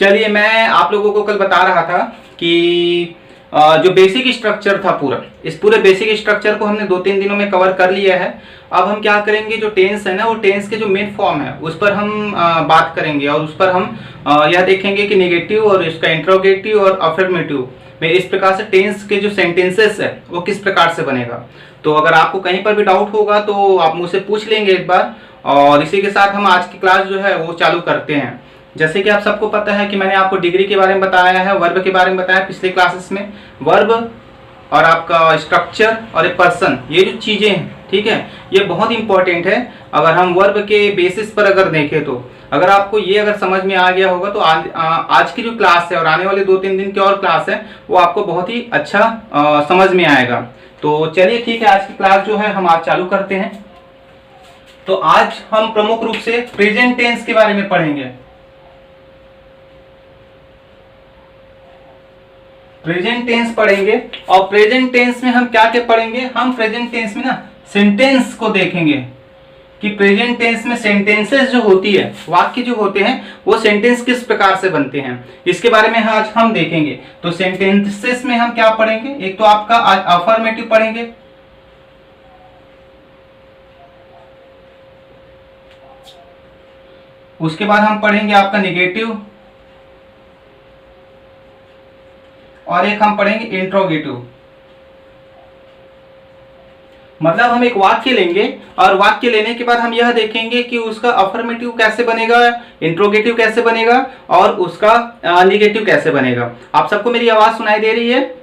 चलिए, मैं आप लोगों को कल बता रहा था कि जो बेसिक स्ट्रक्चर था पूरा, इस पूरे बेसिक स्ट्रक्चर को हमने 2-3 दिनों में कवर कर लिया है। अब हम क्या करेंगे, जो टेंस है ना, वो टेंस के जो मेन फॉर्म है उस पर हम बात करेंगे और उस पर हम यह देखेंगे कि नेगेटिव और इसका इंट्रोगेटिव और अफर्मेटिव में इस प्रकार से टेंस के जो सेंटेंसेस है वो किस प्रकार से बनेगा। तो अगर आपको कहीं पर भी डाउट होगा तो आप मुझसे पूछ लेंगे एक बार, और इसी के साथ हम आज की क्लास जो है वो चालू करते हैं। जैसे कि आप सबको पता है कि मैंने आपको डिग्री के बारे में बताया है, वर्ब के बारे में बताया पिछले क्लासेस में। वर्ब और आपका स्ट्रक्चर और एक पर्सन, ये जो चीज़ें हैं, ठीक है, ये बहुत इंपॉर्टेंट है। अगर हम वर्ब के बेसिस पर अगर देखें तो अगर आपको ये अगर समझ में आ गया होगा तो आज की जो क्लास है और आने वाले 2-3 दिन की और क्लास है वो आपको बहुत ही अच्छा समझ में आएगा। तो चलिए ठीक है, आज की क्लास जो है हम आज चालू करते हैं। तो आज हम प्रमुख रूप से प्रेजेंट टेंस के बारे में पढ़ेंगे। प्रेजेंट टेंस पढ़ेंगे, और प्रेजेंट टेंस में हम क्या क्या पढ़ेंगे, हम प्रेजेंट टेंस में ना सेंटेंस को देखेंगे कि प्रेजेंट टेंस में सेंटेंसेस जो होती है, वाक्य जो होते हैं, वो सेंटेंस किस प्रकार से बनते हैं, इसके बारे में आज हम देखेंगे। तो सेंटेंसेस में हम क्या पढ़ेंगे, एक तो आपका अफर्मेटिव पढ़ेंगे, उसके बाद हम पढ़ेंगे आपका नेगेटिव, और एक हम पढ़ेंगे इंट्रोगेटिव। मतलब हम एक वाक्य लेंगे और वाक्य लेने के बाद हम यह देखेंगे कि उसका अफर्मेटिव कैसे बनेगा, इंट्रोगेटिव कैसे बनेगा और उसका नेगेटिव कैसे बनेगा। आप सबको मेरी आवाज सुनाई दे रही है?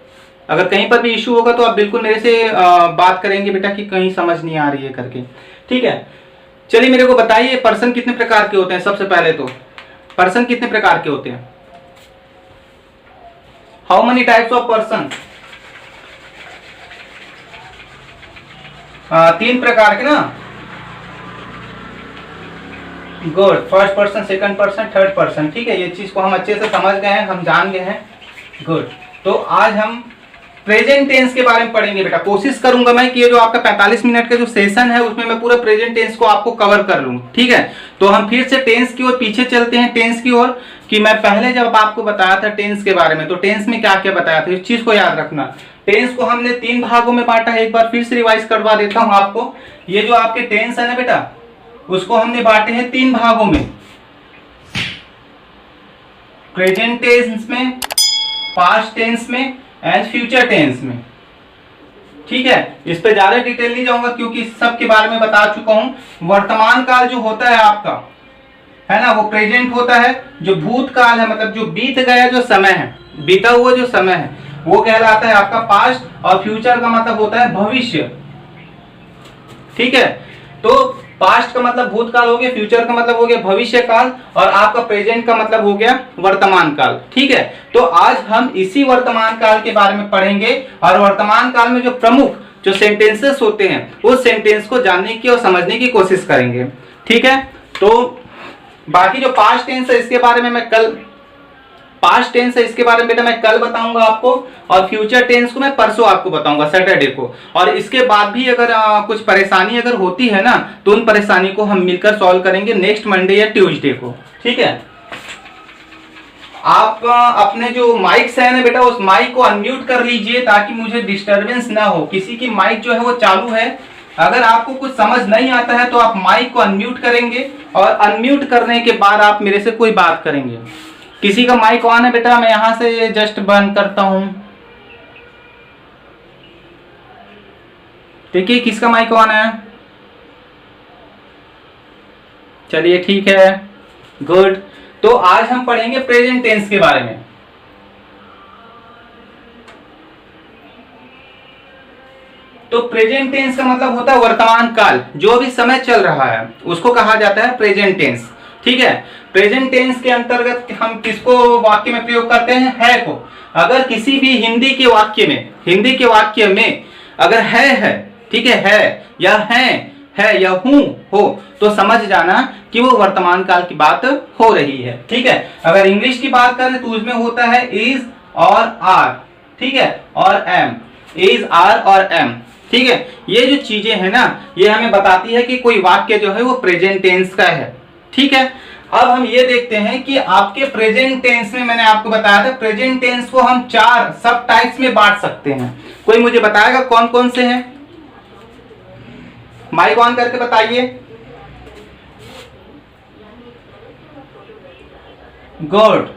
अगर कहीं पर भी इशू होगा तो आप बिल्कुल मेरे से बात करेंगे बेटा कि कहीं समझ नहीं आ रही है करके, ठीक है। चलिए मेरे को बताइए, पर्सन कितने प्रकार के होते हैं। सबसे पहले तो पर्सन कितने प्रकार के होते हैं? How many types of person? 3 प्रकार के ना। Good, first person, second person, third person, ठीक है। ये चीज को हम अच्छे से समझ गए हैं, हम जान गए हैं। गुड, तो आज हम प्रेजेंट टेंस के बारे में पढ़ेंगे बेटा। कोशिश करूंगा मैं कि ये जो आपका 45 मिनट का जो सेशन है उसमें मैं पूरा प्रेजेंट टेंस को आपको कवर कर लूं, ठीक है। तो हम फिर से टेंस की ओर पीछे चलते हैं, टेंस की ओर, कि मैं पहले जब आपको बताया था टेंस के बारे में तो टेंस में क्या क्या बताया था, इस चीज को याद रखना। टेंस को हमने 3 भागों में बांटा है, एक बार फिर से रिवाइज करवा देता हूं आपको। ये जो आपके टेंस है ना बेटा, उसको हमने बांटे हैं 3 भागों में, प्रेजेंट टेंस में, पास्ट टेंस में एंड फ्यूचर टेंस में, ठीक है। इस पे ज्यादा डिटेल नहीं जाऊंगा क्योंकि सब के बारे में बता चुका हूं। वर्तमान काल जो होता है आपका, है ना, वो प्रेजेंट होता है। जो भूतकाल है, मतलब जो बीत गया जो समय है, बीता हुआ जो समय है, वो कहलाता है आपका पास्ट। और फ्यूचर का मतलब होता है भविष्य, ठीक है। तो पास्ट का मतलब भूतकाल हो गया, फ्यूचर का मतलब हो गया भविष्य काल, और आपका प्रेजेंट का मतलब हो गया वर्तमान काल, ठीक है। तो आज हम इसी वर्तमान काल के बारे में पढ़ेंगे, और वर्तमान काल में जो प्रमुख जो सेंटेंसेस होते हैं उस सेंटेंस को जानने की और समझने की कोशिश करेंगे, ठीक है। तो बाकी जो पास्ट टेंस है इसके बारे में मैं कल, पास्ट टेंस है इसके बारे में बेटा मैं कल बताऊंगा आपको, और फ्यूचर टेंस को मैं परसों आपको बताऊंगा, सैटरडे को। और इसके बाद भी अगर कुछ परेशानी अगर होती है ना तो उन परेशानी को हम मिलकर सॉल्व करेंगे नेक्स्ट मंडे या ट्यूसडे को, ठीक है। आप अपने जो माइक्स है ना बेटा, उस माइक को अनम्यूट कर लीजिए ताकि मुझे डिस्टरबेंस ना हो। किसी की माइक जो है वो चालू है, अगर आपको कुछ समझ नहीं आता है तो आप माइक को अनम्यूट करेंगे, और अनम्यूट करने के बाद आप मेरे से कोई बात करेंगे। किसी का माइक ऑन है बेटा? मैं यहां से जस्ट बंद करता हूं, देखिए किसका माइक ऑन है। चलिए ठीक है, गुड। तो आज हम पढ़ेंगे प्रेजेंट टेंस के बारे में। तो प्रेजेंट टेंस का मतलब होता है वर्तमान काल, जो भी समय चल रहा है उसको कहा जाता है प्रेजेंट टेंस, ठीक है। प्रेजेंट टेंस के अंतर्गत हम किसको वाक्य में प्रयोग करते हैं? है को। अगर किसी भी हिंदी के वाक्य में अगर है, ठीक है या है या हूं हो, तो समझ जाना कि वो वर्तमान काल की बात हो रही है, ठीक है। अगर इंग्लिश की बात करें तो उसमें होता है इज और आर, ठीक है, और एम, इज, आर और एम, ठीक है। ये जो चीजें हैं ना, ये हमें बताती है कि कोई वाक्य जो है वो प्रेजेंट टेंस का है, ठीक है। अब हम ये देखते हैं कि आपके प्रेजेंट टेंस में, मैंने आपको बताया था प्रेजेंट टेंस को हम 4 सब टाइप्स में बांट सकते हैं। कोई मुझे बताएगा कौन कौन से हैं? माइक ऑन करके बताइए। गुड।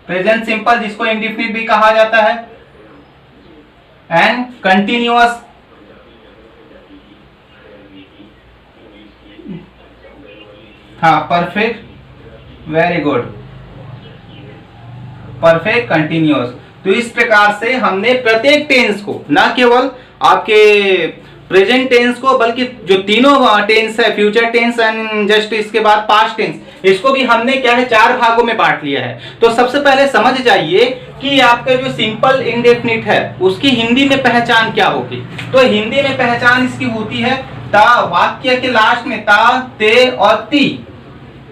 प्रेजेंट सिंपल, जिसको इंडेफिनिट भी कहा जाता है, एंड कंटिन्यूअस, हाँ perfect, very good, perfect continuous. तो इस प्रकार से हमने प्रत्येक टेंस को, ना केवल आपके प्रेजेंट टेंस को, बल्कि जो तीनों टेंस है, फ्यूचर टेंस एंड जस्ट इसके बाद पास्ट टेंस, इसको भी हमने क्या है 4 भागों में बांट लिया है। तो सबसे पहले समझ जाइए कि आपका जो सिंपल इंडेफिनिट है उसकी हिंदी में पहचान क्या होगी। तो हिंदी में पहचान इसकी होती है ता, वाक्य के लास्ट में ता, ते और ती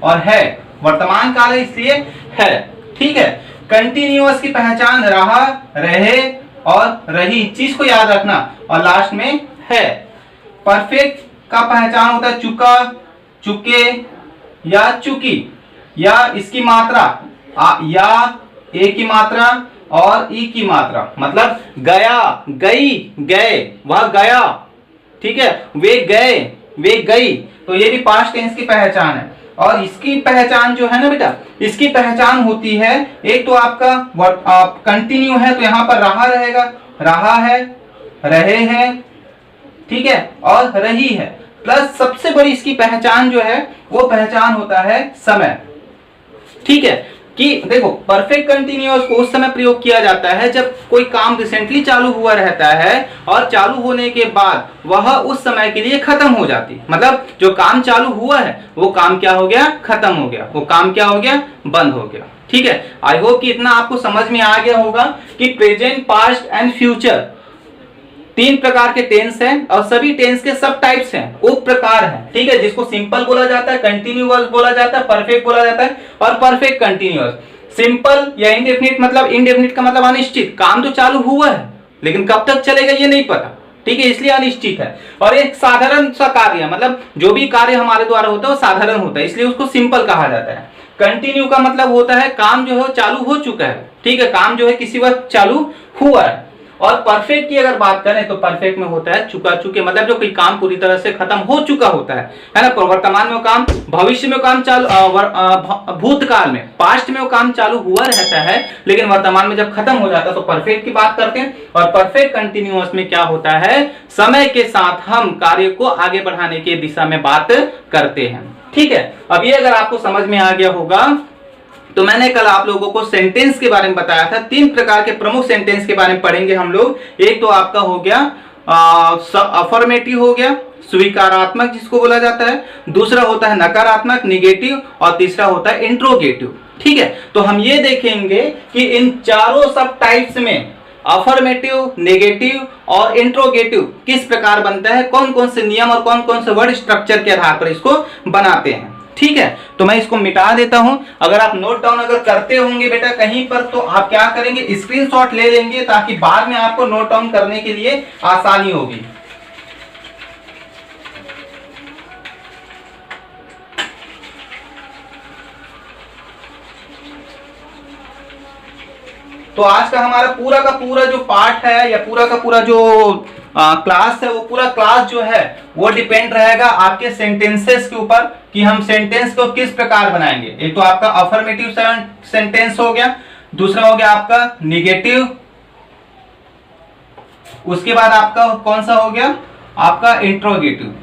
और है, वर्तमान काल है इसलिए है, ठीक है। कंटिन्यूअस की पहचान रहा, रहे और रही, चीज को याद रखना, और लास्ट में है। परफेक्ट का पहचान होता है चुका, चुके या चुकी, या इसकी मात्रा या ए की मात्रा और ई की मात्रा, मतलब गया, गई, गए, वह गया, ठीक है, वे गए, वे गई। तो ये भी पास्ट टेंस की पहचान है। और इसकी पहचान जो है ना बेटा, इसकी पहचान होती है, एक तो आपका कंटिन्यू है तो यहां पर रहा रहेगा, रहा है, रहे हैं, ठीक है, और रही है। प्लस सबसे बड़ी इसकी पहचान जो है वो पहचान होता है समय, ठीक है। कि देखो परफेक्ट कंटिन्यूअस को उस समय प्रयोग किया जाता है जब कोई काम रिसेंटली चालू हुआ रहता है और चालू होने के बाद वह उस समय के लिए खत्म हो जाती, मतलब जो काम चालू हुआ है वो काम क्या हो गया, खत्म हो गया, वो काम क्या हो गया, बंद हो गया, ठीक है। आई होप कि इतना आपको समझ में आ गया होगा कि प्रेजेंट, पास्ट एंड फ्यूचर 3 प्रकार के टेंस हैं और सभी टेंस के सब टाइप्स हैं, उप प्रकार हैं, ठीक है, जिसको सिंपल बोला जाता है, कंटिन्यूअस बोला जाता है, परफेक्ट बोला जाता है और परफेक्ट कंटिन्यूअस। सिंपल या इंडेफिनिट मतलब, इंडेफिनिट का मतलब अनिश्चित, काम तो चालू हुआ है लेकिन कब तक चलेगा ये नहीं पता, ठीक है, इसलिए अनिश्चित है। और एक साधारण सा कार्य, मतलब जो भी कार्य हमारे द्वारा होता है वो साधारण होता है, इसलिए उसको सिंपल कहा जाता है। कंटिन्यू का मतलब होता है काम जो है चालू हो चुका है, ठीक है, काम जो है किसी वक्त चालू हुआ है। और परफेक्ट की अगर बात करें तो परफेक्ट में होता है चुका चुके, मतलब जो कोई काम पूरी तरह से खत्म हो चुका होता है ना, वर्तमान में वो काम, भविष्य में वो काम चालू, भूतकाल में, पास्ट में वो काम चालू हुआ रहता है लेकिन वर्तमान में जब खत्म हो जाता है तो परफेक्ट की बात करते हैं। और परफेक्ट कंटिन्यूअस में क्या होता है, समय के साथ हम कार्य को आगे बढ़ाने की दिशा में बात करते हैं, ठीक है। अब ये अगर आपको समझ में आ गया होगा तो मैंने कल आप लोगों को सेंटेंस के बारे में बताया था, 3 प्रकार के प्रमुख सेंटेंस के बारे में पढ़ेंगे हम लोग। एक तो आपका हो गया अफर्मेटिव, हो गया स्वीकारात्मक जिसको बोला जाता है, दूसरा होता है नकारात्मक निगेटिव, और तीसरा होता है इंट्रोगेटिव, ठीक है। तो हम ये देखेंगे कि इन चारों सब टाइप्स में अफर्मेटिव, नेगेटिव और इंट्रोगेटिव किस प्रकार बनता है, कौन कौन से नियम और कौन कौन से वर्ड स्ट्रक्चर के आधार पर इसको बनाते हैं, ठीक है। तो मैं इसको मिटा देता हूं। अगर आप नोट डाउन अगर करते होंगे बेटा कहीं पर तो आप क्या करेंगे, स्क्रीनशॉट ले लेंगे ताकि बाद में आपको नोट डाउन करने के लिए आसानी होगी। तो आज का हमारा पूरा का पूरा जो पार्ट है या पूरा का पूरा जो क्लास है, वो पूरा क्लास जो है वो डिपेंड रहेगा आपके सेंटेंसेस के ऊपर कि हम सेंटेंस को किस प्रकार बनाएंगे। एक तो आपका अफर्मेटिव सेंटेंस हो गया, दूसरा हो गया आपका निगेटिव, उसके बाद आपका कौन सा हो गया, आपका इंट्रोगेटिव,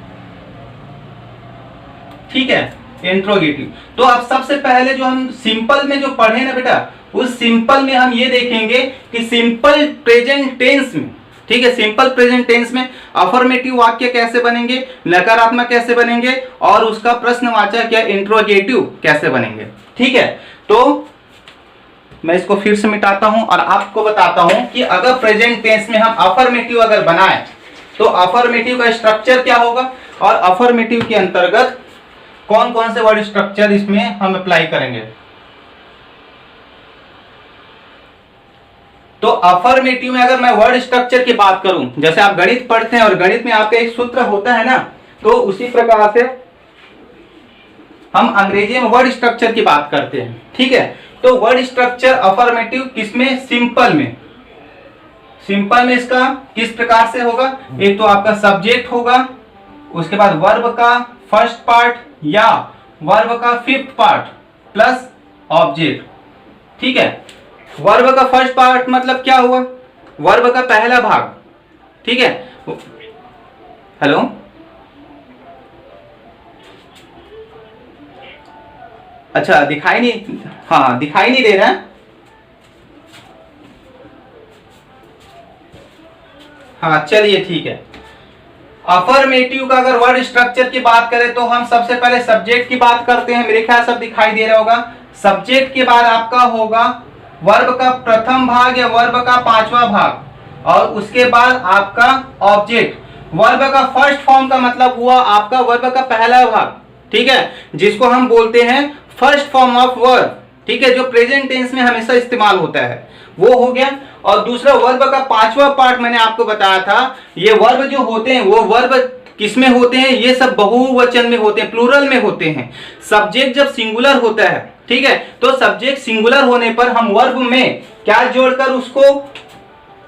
ठीक है, इंट्रोगेटिव। तो अब सबसे पहले जो हम सिंपल में जो पढ़े ना बेटा, उस सिंपल में हम ये देखेंगे कि सिंपल प्रेजेंट टेंस में, ठीक है, सिंपल प्रेजेंट टेंस में अफर्मेटिव वाक्य कैसे बनेंगे, नकारात्मक कैसे बनेंगे और उसका प्रश्नवाचक या इंट्रोगेटिव कैसे बनेंगे, ठीक है। तो मैं इसको फिर से मिटाता हूं और आपको बताता हूं कि अगर प्रेजेंट टेंस में हम अफर्मेटिव अगर बनाए तो अफर्मेटिव का स्ट्रक्चर क्या होगा और अफर्मेटिव के अंतर्गत कौन कौन से वर्ड स्ट्रक्चर इसमें हम अप्लाई करेंगे। तो अफर्मेटिव में अगर मैं वर्ड स्ट्रक्चर की बात करूं, जैसे आप गणित पढ़ते हैं और गणित में आपका एक सूत्र होता है ना, तो उसी प्रकार से हम अंग्रेजी में वर्ड स्ट्रक्चर की बात करते हैं, ठीक है। तो वर्ड स्ट्रक्चर अफर्मेटिव किसमें, सिंपल में। सिंपल में इसका किस प्रकार से होगा, एक तो आपका सब्जेक्ट होगा, उसके बाद वर्ब का फर्स्ट पार्ट या वर्ब का फिफ्थ पार्ट प्लस ऑब्जेक्ट, ठीक है। वर्ब का फर्स्ट पार्ट मतलब क्या हुआ, वर्ब का पहला भाग, ठीक है। हेलो, अच्छा दिखाई नहीं, हाँ दिखाई नहीं दे रहा है, हाँ चलिए ठीक है। अफर्मेटिव का अगर वर्ड स्ट्रक्चर की बात करें तो हम सबसे पहले सब्जेक्ट की बात करते हैं, मेरे ख्याल सब दिखाई दे रहा होगा। सब्जेक्ट के बाद आपका होगा वर्ब का प्रथम भाग या वर्ब का पांचवा भाग, और उसके बाद आपका ऑब्जेक्ट। वर्ब का फर्स्ट फॉर्म का मतलब हुआ आपका वर्ब का पहला भाग, ठीक है, जिसको हम बोलते हैं फर्स्ट फॉर्म ऑफ वर्ब, ठीक है, जो प्रेजेंट टेंस में हमेशा इस्तेमाल होता है, वो हो गया। और दूसरा वर्ब का पांचवा पार्ट मैंने आपको बताया था, ये वर्ब जो होते हैं वो वर्ब किसमें होते हैं, ये सब बहुवचन में होते हैं, प्लूरल में होते हैं। सब्जेक्ट जब सिंगुलर होता है, ठीक है, तो सब्जेक्ट सिंगुलर होने पर हम वर्ब में क्या जोड़कर उसको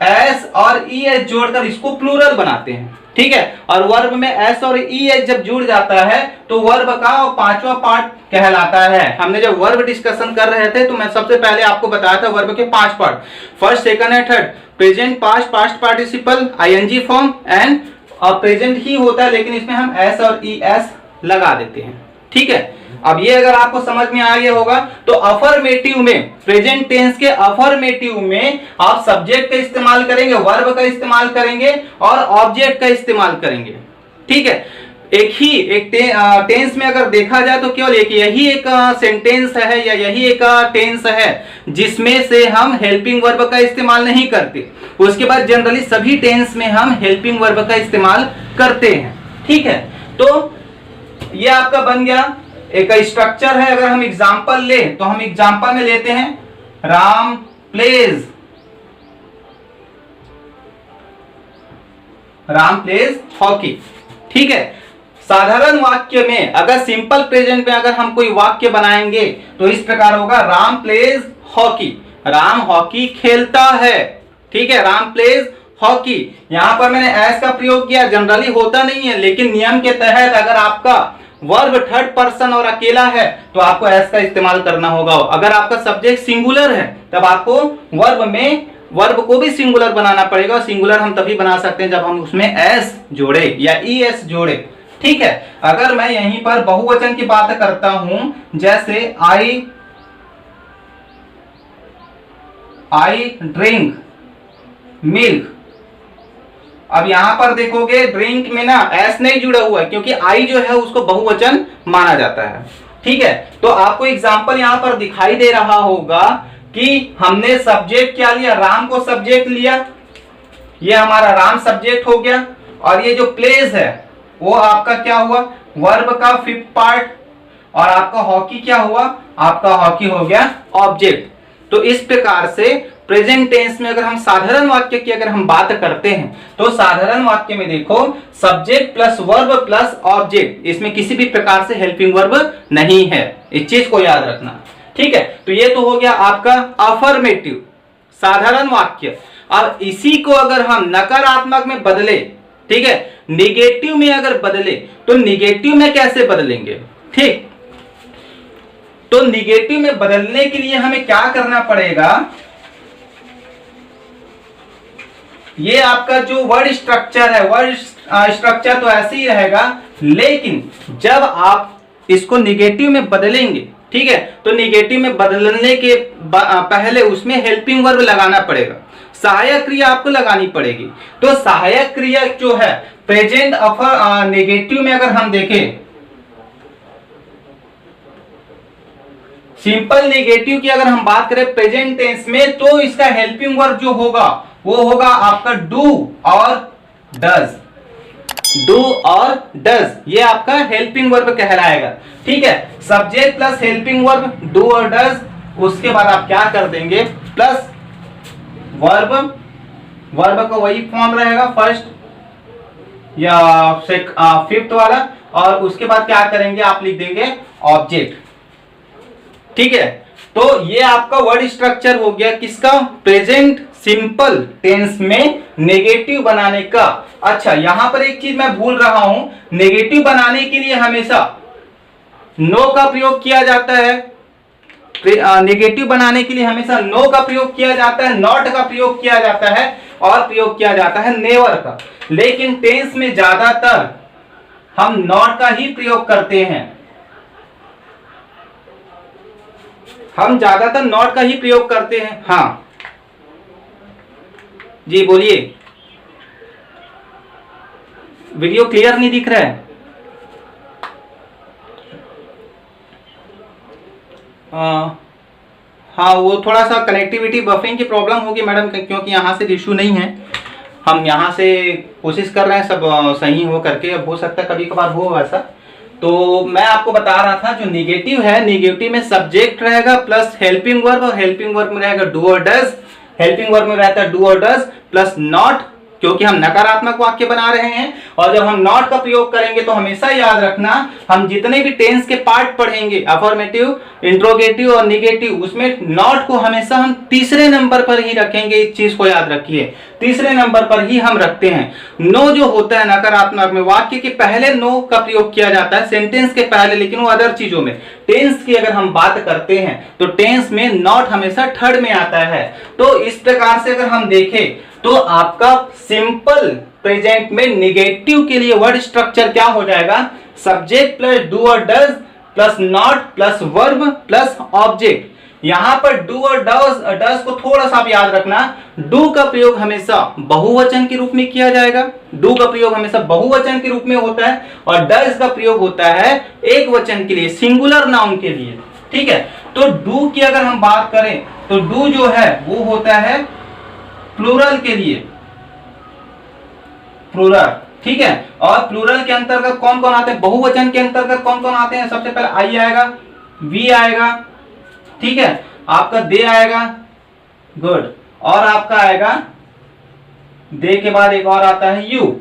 एस और ई एस जोड़कर इसको प्लूरल बनाते हैं, ठीक है। और वर्ब में एस और ई एस जब जुड़ जाता है तो वर्ब का पांचवा पार्ट कहलाता है। हमने जब वर्ब डिस्कशन कर रहे थे तो मैं सबसे पहले आपको बताया था वर्ब के 5 part, first, second and third, present, past, past participle, ING form and present ही होता है, लेकिन इसमें हम एस और ई एस लगा देते हैं, ठीक है। अब ये अगर आपको समझ में आ गया होगा तो अफर्मेटिव में, प्रेजेंट टेंस के अफर्मेटिव में आप सब्जेक्ट का इस्तेमाल करेंगे, वर्ब का इस्तेमाल करेंगे और ऑब्जेक्ट का इस्तेमाल करेंगे, ठीक है। एक टेंस में अगर देखा जाए तो केवल यही एक सेंटेंस है या यही एक टेंस है जिसमें से हम हेल्पिंग वर्ब का इस्तेमाल नहीं करते। उसके बाद जनरली सभी टेंस में हम हेल्पिंग वर्ब का इस्तेमाल करते हैं, ठीक है। तो ये आपका बन गया एक स्ट्रक्चर है। अगर हम एग्जांपल ले तो हम एग्जांपल में लेते हैं राम प्लेज, हॉकी, ठीक है। साधारण वाक्य में अगर सिंपल प्रेजेंट में अगर हम कोई वाक्य बनाएंगे तो इस प्रकार होगा, Ram pledge hockey, Ram hockey खेलता है, ठीक है, राम प्लेज हॉकी। यहां पर मैंने एस का प्रयोग किया, जनरली होता नहीं है, लेकिन नियम के तहत अगर आपका वर्ब थर्ड पर्सन और अकेला है तो आपको एस का इस्तेमाल करना होगा। अगर आपका सब्जेक्ट सिंगुलर है तब आपको वर्ब में वर्ब को भी सिंगुलर बनाना पड़ेगा। सिंगुलर हम तभी बना सकते हैं जब हम उसमें एस जोड़े या ई एस जोड़े, ठीक है। अगर मैं यहीं पर बहुवचन की बात करता हूं, जैसे आई ड्रिंक मिल्क, अब यहां पर देखोगे ड्रिंक में ना एस नहीं जुड़ा हुआ है क्योंकि आई जो है उसको बहुवचन माना जाता है, ठीक है। तो आपको एग्जांपल यहां पर दिखाई दे रहा होगा कि हमने सब्जेक्ट क्या लिया, राम को सब्जेक्ट लिया, ये हमारा राम सब्जेक्ट हो गया, और ये जो प्लेस है वो आपका क्या हुआ, वर्ब का फिफ्थ पार्ट, और आपका हॉकी क्या हुआ, आपका हॉकी हो गया ऑब्जेक्ट। तो इस प्रकार से प्रेजेंट टेंस में अगर हम साधारण वाक्य की अगर हम बात करते हैं तो साधारण वाक्य में देखो subject plus verb plus object, इसमें किसी भी प्रकार से हेल्पिंग वर्ब नहीं है, इस चीज को याद रखना, ठीक है। तो ये तो हो गया आपका अफर्मेटिव साधारण वाक्य। अब इसी को अगर हम नकारात्मक में बदले, ठीक है, निगेटिव में अगर बदले तो निगेटिव में कैसे बदलेंगे, ठीक। तो निगेटिव में बदलने के लिए हमें क्या करना पड़ेगा, ये आपका जो वर्ड स्ट्रक्चर है, वर्ड स्ट्रक्चर तो ऐसे ही रहेगा, लेकिन जब आप इसको निगेटिव में बदलेंगे, ठीक है, तो निगेटिव में बदलने के पहले उसमें हेल्पिंग वर्ब लगाना पड़ेगा, सहायक क्रिया आपको लगानी पड़ेगी। तो सहायक क्रिया जो है प्रेजेंट नेगेटिव में अगर हम देखें, सिंपल नेगेटिव की अगर हम बात करें प्रेजेंट टेंस में, तो इसका हेल्पिंग वर्ब जो होगा वो होगा आपका डू और डज, डू और डज, ये आपका हेल्पिंग वर्ब कहलाएगा, ठीक है। Subject plus helping verb do और डज, उसके बाद आप क्या कर देंगे प्लस वर्ब, वर्ब का वही फॉर्म रहेगा फर्स्ट या फिफ्थ वाला, और उसके बाद क्या करेंगे आप लिख देंगे ऑब्जेक्ट। ठीक है, तो ये आपका वर्ड स्ट्रक्चर हो गया किसका, प्रेजेंट सिंपल टेंस में नेगेटिव बनाने का। अच्छा, यहां पर एक चीज मैं भूल रहा हूं, नेगेटिव बनाने के लिए हमेशा नो का प्रयोग किया जाता है। नेगेटिव बनाने के लिए हमेशा नो का प्रयोग किया जाता है, नॉट का प्रयोग किया जाता है और प्रयोग किया जाता है नेवर का। लेकिन टेंस में ज्यादातर हम नॉट का ही प्रयोग करते हैं, हम ज्यादातर नॉट का ही प्रयोग करते हैं। हाँ जी बोलिए, वीडियो क्लियर नहीं दिख रहा है? हाँ, वो थोड़ा सा कनेक्टिविटी बफरिंग की प्रॉब्लम होगी मैडम, क्योंकि यहाँ से इशू नहीं है, हम यहाँ से कोशिश कर रहे हैं सब सही हो करके। अब हो सकता है कभी कभार हो वैसा। तो मैं आपको बता रहा था जो नेगेटिव है, नेगेटिव में सब्जेक्ट रहेगा प्लस हेल्पिंग वर्ब, और हेल्पिंग वर्ब में रहेगा डू और डज। हेल्पिंग वर्ब में रहता है डू और डज प्लस नॉट, क्योंकि हम नकारात्मक वाक्य बना रहे हैं। और जब हम नॉट का प्रयोग करेंगे तो हमेशा याद रखना, हम जितने भी टेंस के पार्ट पढ़ेंगे, अफर्मेटिव, इंट्रोगेटिव और नेगेटिव, उसमें नॉट को हमेशा हम तीसरे नंबर पर ही रखेंगे। इस चीज को याद रखिए, तीसरे नंबर पर ही हम रखते हैं। नो जो होता है नकारात्मक में, वाक्य के पहले नो का प्रयोग किया जाता है, सेंटेंस के पहले, लेकिन वो अदर चीजों में। टेंस की अगर हम बात करते हैं तो टेंस में नॉट हमेशा थर्ड में आता है। तो इस प्रकार से अगर हम देखें तो आपका सिंपल प्रेजेंट में नेगेटिव के लिए वर्ड स्ट्रक्चर क्या हो जाएगा, सब्जेक्ट प्लस डू और does plus not plus verb plus object. यहां पर डू और डज को थोड़ा सा आप याद रखना, डू का प्रयोग हमेशा बहुवचन के रूप में किया जाएगा, डू का प्रयोग हमेशा बहुवचन के रूप में होता है, और डज का प्रयोग होता है एक वचन के लिए, सिंगुलर नाउन के लिए। ठीक है, तो डू की अगर हम बात करें तो डू जो है वो होता है प्लूरल के लिए, प्लूरल। ठीक है, और प्लूरल के अंतर्गत कौन कौन आते हैं, बहुवचन के अंतर्गत कौन कौन आते हैं, सबसे पहले आई आएगा, वी आएगा, ठीक है, आपका दे आएगा, गुड, और आपका आएगा दे के बाद एक और आता है यू।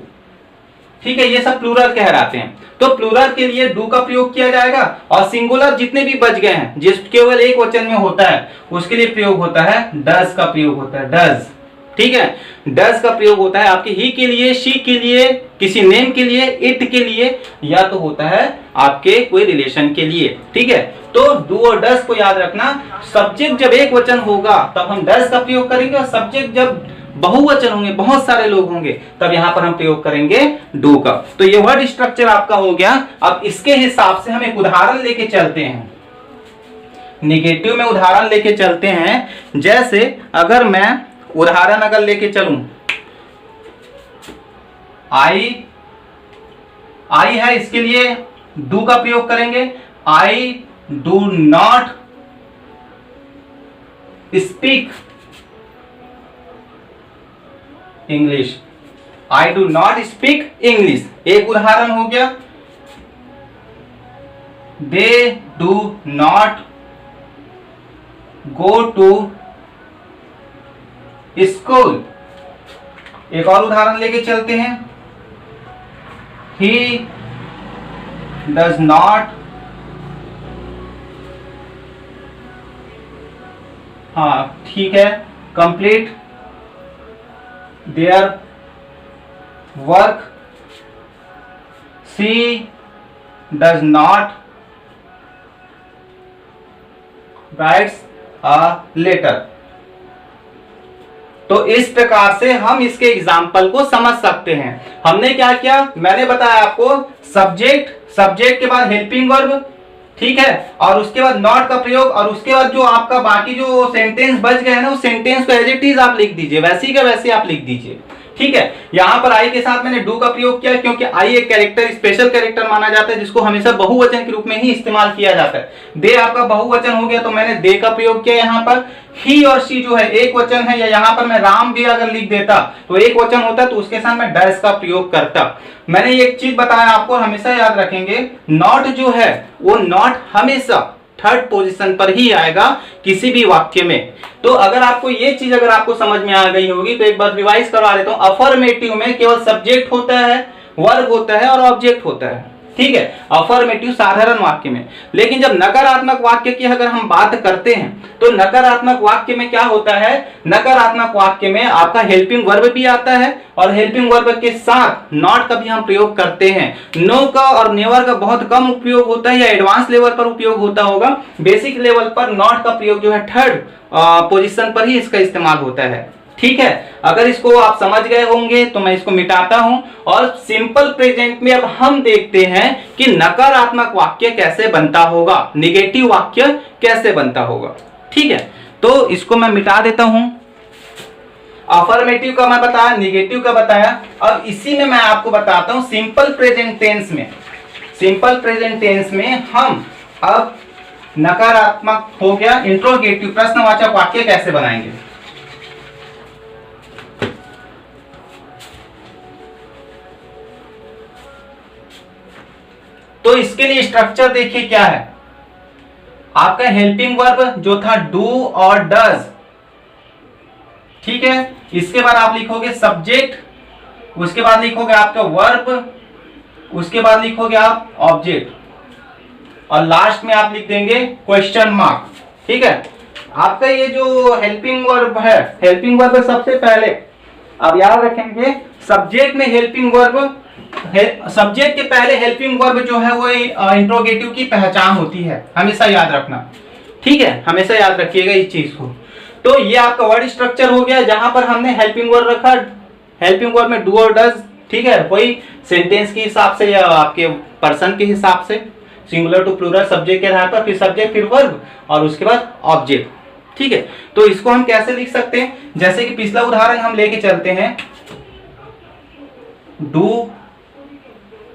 ठीक है, ये सब प्लूरल कहलाते हैं। तो प्लूरल के लिए डू का प्रयोग किया जाएगा, और सिंगुलर जितने भी बच गए हैं जिस केवल एक वचन में होता है उसके लिए प्रयोग होता है डज का प्रयोग होता है, डज। ठीक है, डज का प्रयोग होता है आपके ही के लिए, शी के लिए, किसी नेम के लिए, इट के लिए, या तो होता है आपके कोई रिलेशन के लिए। ठीक है, तो डू और डज को याद रखना। सब्जेक्ट जब एक वचन होगा तब हम डज का प्रयोग करेंगे, और सब्जेक्ट जब बहुवचन होंगे, बहुत सारे लोग होंगे, तब यहां पर हम प्रयोग करेंगे डू का। तो ये वर्ड स्ट्रक्चर आपका हो गया। अब इसके हिसाब से हम एक उदाहरण लेके चलते हैं, नेगेटिव में उदाहरण लेके चलते हैं। जैसे अगर मैं उदाहरण अगर लेके चलूं, आई है, इसके लिए डू का प्रयोग करेंगे, I do not speak English, I do not speak English, एक उदाहरण हो गया। They do not go to school, एक और उदाहरण लेके चलते हैं। ही डज नॉट, हाँ ठीक है, complete their work, she does not writes a letter. तो इस प्रकार से हम इसके एग्जाम्पल को समझ सकते हैं। हमने क्या किया, मैंने बताया आपको, सब्जेक्ट के बाद हेल्पिंग वर्ब, ठीक है, और उसके बाद नॉट का प्रयोग, और उसके बाद जो आपका बाकी जो सेंटेंस बच गए हैं ना, उस सेंटेंस को एज इट इज आप लिख दीजिए, वैसे का वैसे आप लिख दीजिए। ठीक है, यहां पर आई के साथ मैंने डू का प्रयोग किया, क्योंकि आई एक कैरेक्टर, स्पेशल कैरेक्टर माना जाता है, जिसको हमेशा बहुवचन के रूप में ही इस्तेमाल किया जाता है। दे आपका बहुवचन हो गया, तो मैंने दे का प्रयोग किया यहाँ पर। ही और शी जो है एक वचन है, या यहाँ पर मैं राम भी अगर लिख देता तो एक वचन होता, तो उसके साथ मैं डैश का प्रयोग करता। मैंने एक चीज बताया आपको, हमेशा याद रखेंगे, नॉट जो है वो नॉट हमेशा थर्ड पोजीशन पर ही आएगा किसी भी वाक्य में। तो अगर आपको ये चीज अगर आपको समझ में आ गई होगी तो एक बार रिवाइज करवा देता हूं। अफर्मेटिव में केवल सब्जेक्ट होता है, वर्ब होता है और ऑब्जेक्ट होता है। ठीक है, अफर्मेटिव साधारण वाक्य में। लेकिन जब नकारात्मक वाक्य की अगर हम बात करते हैं तो नकारात्मक वाक्य में क्या होता है, नकारात्मक वाक्य में आपका हेल्पिंग वर्ब भी आता है और हेल्पिंग वर्ब के साथ नॉट का भी हम प्रयोग करते हैं। नो का और नेवर का बहुत कम उपयोग होता है या एडवांस लेवल पर उपयोग होता होगा, बेसिक लेवल पर नॉट का प्रयोग जो है थर्ड पोजीशन पर ही इसका इस्तेमाल होता है। ठीक है, अगर इसको आप समझ गए होंगे तो मैं इसको मिटाता हूं और सिंपल प्रेजेंट में अब हम देखते हैं कि नकारात्मक वाक्य कैसे बनता होगा, निगेटिव वाक्य कैसे बनता होगा। ठीक है, तो इसको मैं मिटा देता हूं। अफर्मेटिव का मैं बताया, निगेटिव का बताया। अब इसी में मैं आपको बताता हूं सिंपल प्रेजेंट टेंस में। सिंपल प्रेजेंट टेंस में हम अब नकारात्मक हो गया, इंट्रोगेटिव प्रश्नवाचक वाक्य कैसे बनाएंगे। तो इसके लिए स्ट्रक्चर देखिए क्या है। आपका हेल्पिंग वर्ब जो था डू और डज, ठीक है, इसके बाद आप लिखोगे सब्जेक्ट, उसके बाद लिखोगे आपका वर्ब, उसके बाद लिखोगे आप ऑब्जेक्ट और लास्ट में आप लिख देंगे क्वेश्चन मार्क। ठीक है, आपका ये जो हेल्पिंग वर्ब है, हेल्पिंग वर्ब सबसे पहले आप याद रखेंगे सब्जेक्ट में हेल्पिंग वर्ब, सब्जेक्ट के पहले हेल्पिंग वर्ब जो है वो इंट्रोगेटिव की पहचान होती है, हमेशा याद रखना। ठीक है, हमेशा याद रखिएगा इस चीज को। तो ये आपका वर्ड स्ट्रक्चर हो गया जहां पर हमने हेल्पिंग वर्ब रखा, हेल्पिंग वर्ब में डू और डज। ठीक है, वही सेंटेंस के हिसाब से या आपके पर्सन के हिसाब से सिंगुलर टू प्लूरल सब्जेक्ट के आधार पर, फिर सब्जेक्ट, फिर वर्ब और उसके बाद ऑब्जेक्ट। ठीक है, तो इसको हम कैसे लिख सकते हैं, जैसे कि पिछला उदाहरण हम लेके चलते हैं, do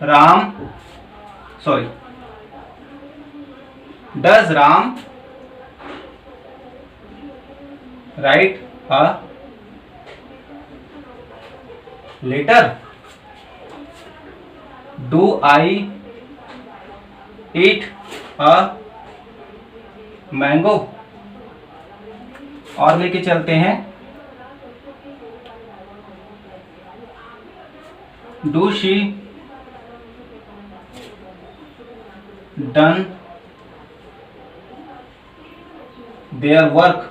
Ram, sorry, does Ram write a letter, do I eat a mango. और लेके चलते हैं, do she done their work.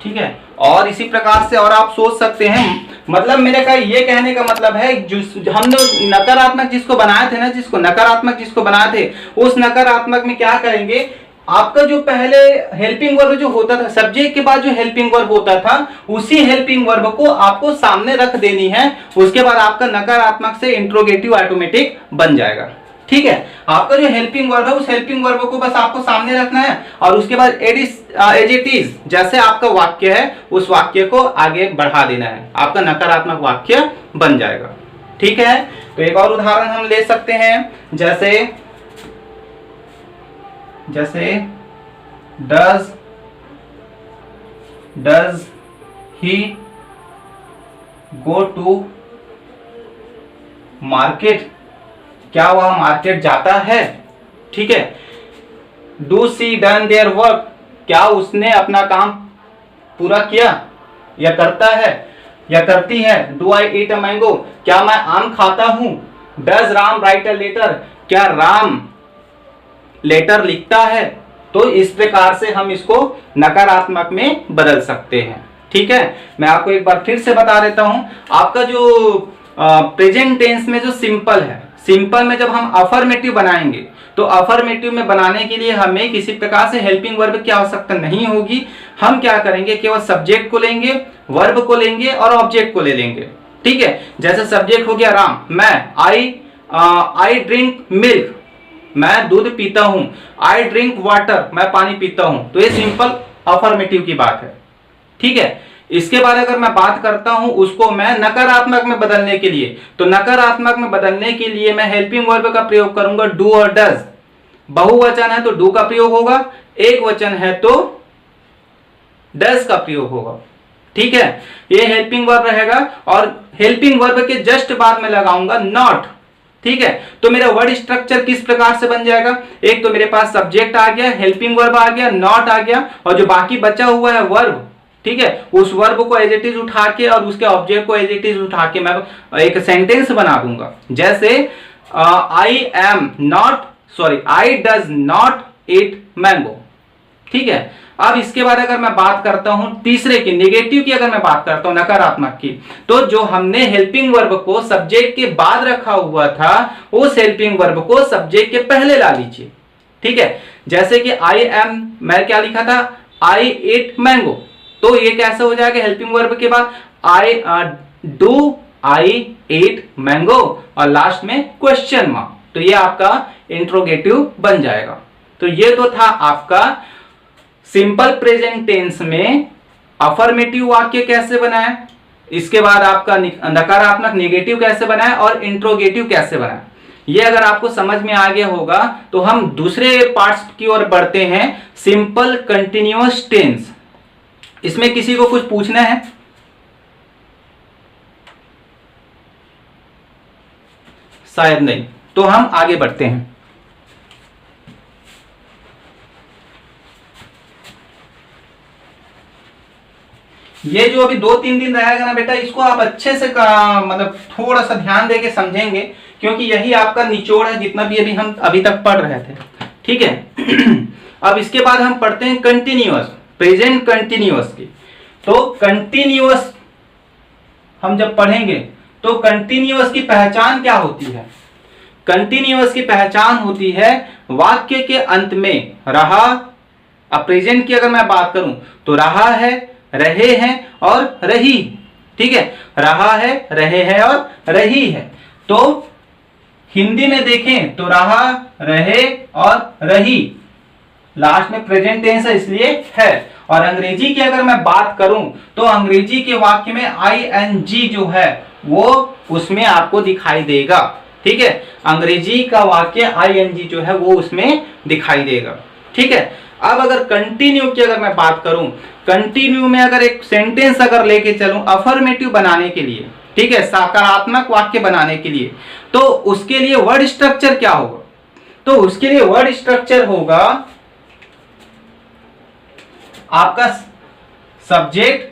ठीक है, और इसी प्रकार से और आप सोच सकते हैं, मतलब मेरे का ये कहने का मतलब है जो हमने नकारात्मक जिसको बनाए थे ना, जिसको नकारात्मक जिसको बनाए थे, उस नकारात्मक में क्या करेंगे, आपका जो पहले हेल्पिंग वर्ब जो होता था, सब्जेक्ट के बाद जो हेल्पिंग वर्ब होता था, उसी हेल्पिंग वर्ब को आपको सामने रख देनी है। उसके बाद आपका नकारात्मक से इंट्रोगेटिव ऑटोमेटिक बन जाएगा। ठीक है, आपका जो हेल्पिंग वर्ब है उस हेल्पिंग वर्ब को बस आपको सामने रखना है और उसके बाद एज इट इज जैसे आपका वाक्य है उस वाक्य को आगे बढ़ा देना है, आपका नकारात्मक वाक्य बन जाएगा। ठीक है, तो एक और उदाहरण हम ले सकते हैं, जैसे does he go to market, क्या वह मार्केट जाता है। ठीक है, do she done their work, क्या उसने अपना काम पूरा किया या करता है या करती है। Do I eat a mango, क्या मैं आम खाता हूं। Does Ram write a letter, क्या राम लेटर लिखता है। तो इस प्रकार से हम इसको नकारात्मक में बदल सकते हैं। ठीक है, मैं आपको एक बार फिर से बता देता हूं, आपका जो प्रेजेंट टेंस में जो सिंपल है, सिंपल में जब हम अफर्मेटिव बनाएंगे तो अफर्मेटिव में बनाने के लिए हमें किसी प्रकार से हेल्पिंग वर्ब की आवश्यकता नहीं होगी। हम क्या करेंगे, केवल सब्जेक्ट को लेंगे, वर्ब को लेंगे और ऑब्जेक्ट को ले लेंगे। ठीक है, जैसे सब्जेक्ट हो गया राम, मैं, आई ड्रिंक मिल्क, मैं दूध पीता हूं। आई ड्रिंक वाटर, मैं पानी पीता हूं। तो ये सिंपल अफर्मेटिव की बात है। ठीक है, इसके बाद अगर मैं बात करता हूं उसको मैं नकारात्मक में बदलने के लिए, तो नकारात्मक में बदलने के लिए मैं हेल्पिंग वर्ब का प्रयोग करूंगा डू और डज। बहुवचन है तो डू का प्रयोग होगा, एक वचन है तो डज का प्रयोग होगा। ठीक है, ये हेल्पिंग वर्ब रहेगा और हेल्पिंग वर्ब के जस्ट बाद में लगाऊंगा नॉट। ठीक है, तो मेरा वर्ड स्ट्रक्चर किस प्रकार से बन जाएगा, एक तो मेरे पास सब्जेक्ट आ गया, हेल्पिंग वर्ब आ गया, नॉट आ गया और जो बाकी बचा हुआ है वर्ब, ठीक है, उस वर्ब को एज इट इज उठा के और उसके ऑब्जेक्ट को एज इट इज उठा के मैं एक सेंटेंस बना दूंगा। जैसे I does not eat mango. ठीक है, अब इसके बाद अगर मैं बात करता हूं तीसरे की, नेगेटिव की अगर मैं बात करता हूं, नकारात्मक की, तो जो हमने हेल्पिंग वर्ब को सब्जेक्ट के बाद रखा हुआ था उस हेल्पिंग वर्ब को सब्जेक्ट के पहले ला लीजिए। ठीक है, जैसे कि मैं क्या लिखा था, आई ईट मैंगो, तो ये कैसे हो जाएगा हेल्पिंग वर्ब के बाद आई ईट मैंगो और लास्ट में क्वेश्चन मार्क, तो ये आपका इंट्रोगेटिव बन जाएगा। तो ये तो था आपका सिंपल प्रेजेंट टेंस में अफर्मेटिव वाक्य कैसे बनाए, इसके बाद आपका नकारात्मक नेगेटिव कैसे बनाए और इंट्रोगेटिव कैसे बनाए। ये अगर आपको समझ में आ गया होगा तो हम दूसरे पार्ट्स की ओर बढ़ते हैं, सिंपल कंटिन्यूअस टेंस। इसमें किसी को कुछ पूछना है? शायद नहीं, तो हम आगे बढ़ते हैं। ये जो अभी 2-3 दिन रहेगा ना बेटा, इसको आप अच्छे से मतलब थोड़ा सा ध्यान देके समझेंगे, क्योंकि यही आपका निचोड़ है जितना भी हम अभी तक पढ़ रहे थे। ठीक है अब इसके बाद हम पढ़ते हैं कंटिन्यूअस, प्रेजेंट कंटिन्यूअस की। तो कंटिन्यूअस हम जब पढ़ेंगे तो कंटिन्यूअस की पहचान क्या होती है? कंटिन्यूअस की पहचान होती है वाक्य के अंत में रहा। अब प्रेजेंट की अगर मैं बात करूं तो रहा है, रहे हैं और रही। ठीक है, रहा है, रहे हैं और रही है। तो हिंदी में देखें तो रहा, रहे और रही, लास्ट में प्रेजेंट टेंस है इसलिए है। और अंग्रेजी की अगर मैं बात करूं तो अंग्रेजी के वाक्य में ING जो है वो उसमें आपको दिखाई देगा। ठीक है, अंग्रेजी का वाक्य ING जो है वो उसमें दिखाई देगा। ठीक है, अब अगर कंटिन्यू की अगर मैं बात करूं, कंटिन्यू में अगर एक सेंटेंस अगर लेके चलूं अफर्मेटिव बनाने के लिए, ठीक है, सकारात्मक वाक्य बनाने के लिए, तो उसके लिए वर्ड स्ट्रक्चर क्या होगा? तो उसके लिए वर्ड स्ट्रक्चर होगा आपका सब्जेक्ट,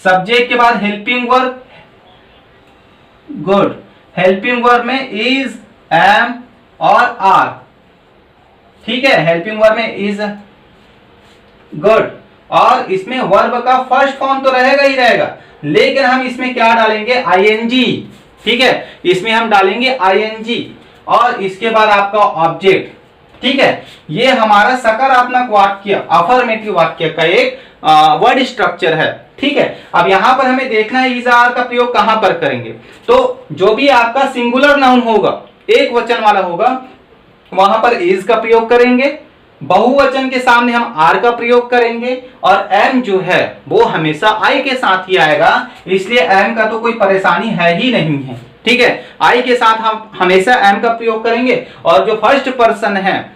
सब्जेक्ट के बाद helping verb, good, helping verb में इज, एम और आर। ठीक है, हेल्पिंग वर्ब में इज, गुड, और इसमें वर्ब का फर्स्ट फॉर्म तो रहेगा ही रहेगा, लेकिन हम इसमें क्या डालेंगे? ING। ठीक है, इसमें हम डालेंगे ING और इसके बाद आपका ऑब्जेक्ट। ठीक है, ये हमारा सकारात्मक वाक्य, अफर्मेटिव वाक्य का एक वर्ड स्ट्रक्चर है। ठीक है, अब यहां पर हमें देखना है इज आर का प्रयोग कहां पर करेंगे। तो जो भी आपका सिंगुलर नाउन होगा, एक वचन वाला होगा, वहां पर इज का प्रयोग करेंगे, बहुवचन के सामने हम आर का प्रयोग करेंगे, और एम जो है वो हमेशा आई के साथ ही आएगा, इसलिए एम का तो कोई परेशानी है ही नहीं है। ठीक है, आई के साथ हम हमेशा एम का प्रयोग करेंगे, और जो फर्स्ट पर्सन है